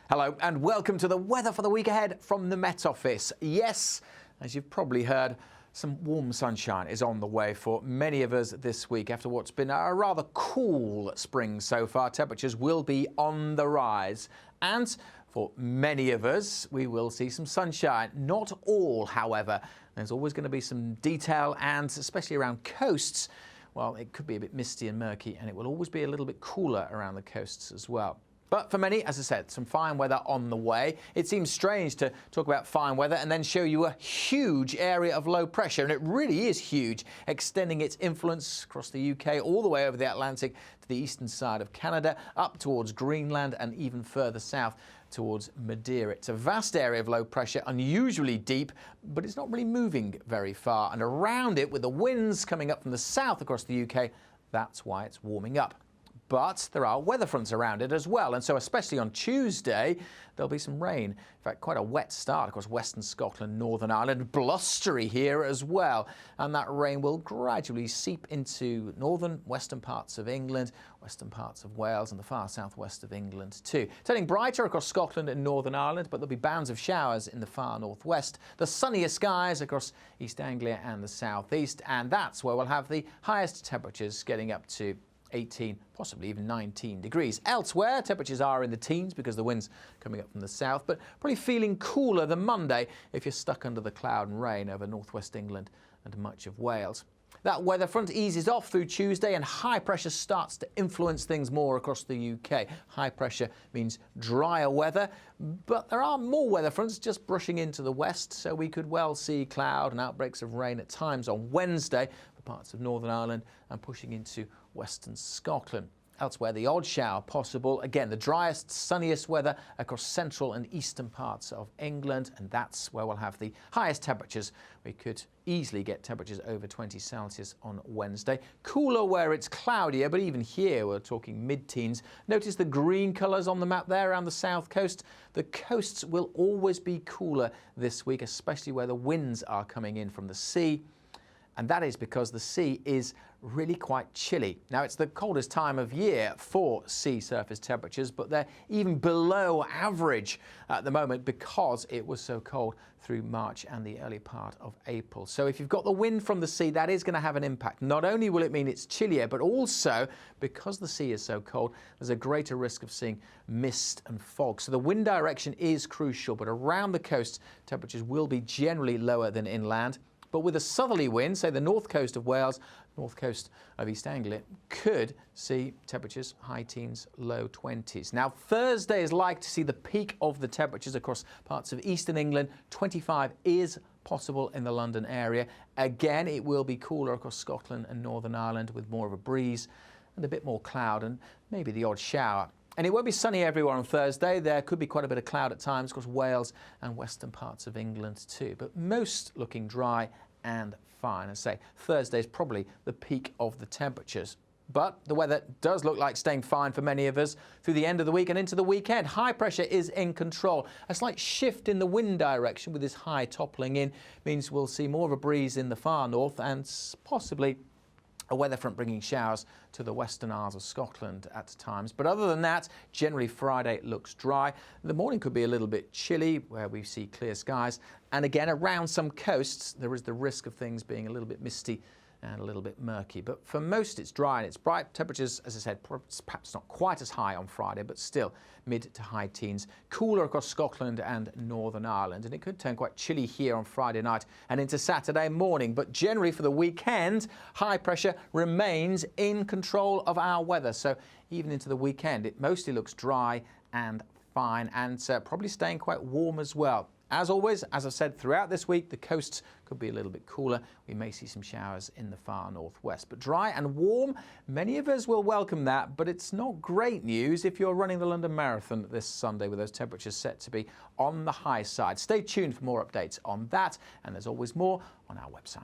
Hello and welcome to the weather for the week ahead from the Met Office. Yes, as you've probably heard, some warm sunshine is on the way for many of us this week after what's been a rather cool spring so far. Temperatures will be on the rise and for many of us we will see some sunshine. Not all, however. There's always going to be some detail and especially around coasts, well, it could be a bit misty and murky and it will always be a little bit cooler around the coasts as well. But for many, as I said, some fine weather on the way. It seems strange to talk about fine weather and then show you a huge area of low pressure, and it really is huge, extending its influence across the UK all the way over the Atlantic to the eastern side of Canada, up towards Greenland and even further south towards Madeira. It's a vast area of low pressure, unusually deep, but it's not really moving very far. And around it, with the winds coming up from the south across the UK, that's why it's warming up. But there are weather fronts around it as well, and so especially on Tuesday there'll be some rain. In fact, quite a wet start across western Scotland, Northern Ireland, blustery here as well, and that rain will gradually seep into northern western parts of England, western parts of Wales and the far southwest of England too. Turning brighter across Scotland and Northern Ireland, but there'll be bands of showers in the far northwest, the sunnier skies across East Anglia and the southeast, and that's where we'll have the highest temperatures getting up to 18, possibly even 19 degrees. Elsewhere, temperatures are in the teens because the wind's coming up from the south, but probably feeling cooler than Monday if you're stuck under the cloud and rain over northwest England and much of Wales. That weather front eases off through Tuesday and high pressure starts to influence things more across the UK. High pressure means drier weather, but there are more weather fronts just brushing into the west, so we could well see cloud and outbreaks of rain at times on Wednesday for parts of Northern Ireland and pushing into western Scotland. Elsewhere, the odd shower possible. Again, the driest, sunniest weather across central and eastern parts of England, and that's where we'll have the highest temperatures. We could easily get temperatures over 20 Celsius on Wednesday. Cooler where it's cloudier, but even here we're talking mid-teens. Notice the green colours on the map there around the south coast. The coasts will always be cooler this week, especially where the winds are coming in from the sea. And that is because the sea is really quite chilly. Now, it's the coldest time of year for sea surface temperatures, but they're even below average at the moment because it was so cold through March and the early part of April. So if you've got the wind from the sea, that is going to have an impact. Not only will it mean it's chillier, but also because the sea is so cold, there's a greater risk of seeing mist and fog. So the wind direction is crucial, but around the coast, temperatures will be generally lower than inland. But with a southerly wind, say the north coast of Wales, north coast of East Anglia, could see temperatures high teens, low 20s. Now, Thursday is like to see the peak of the temperatures across parts of eastern England. 25 is possible in the London area. Again, it will be cooler across Scotland and Northern Ireland with more of a breeze and a bit more cloud and maybe the odd shower. And it won't be sunny everywhere on Thursday. There could be quite a bit of cloud at times across Wales and western parts of England too. But most looking dry and fine. As I say, Thursday is probably the peak of the temperatures. But the weather does look like staying fine for many of us through the end of the week and into the weekend. High pressure is in control. A slight shift in the wind direction with this high toppling in means we'll see more of a breeze in the far north and possibly a weather front bringing showers to the western Isles of Scotland at times. But other than that, generally Friday looks dry. The morning could be a little bit chilly where we see clear skies. And again, around some coasts, there is the risk of things being a little bit misty and a little bit murky. But for most, it's dry and it's bright. Temperatures, as I said, perhaps not quite as high on Friday, but still mid to high teens. Cooler across Scotland and Northern Ireland. And it could turn quite chilly here on Friday night and into Saturday morning. But generally for the weekend, high pressure remains in control of our weather. So even into the weekend, it mostly looks dry and fine and probably staying quite warm as well. As always, as I've said throughout this week, the coasts could be a little bit cooler. We may see some showers in the far northwest, but dry and warm. Many of us will welcome that, but it's not great news if you're running the London Marathon this Sunday with those temperatures set to be on the high side. Stay tuned for more updates on that, and there's always more on our website.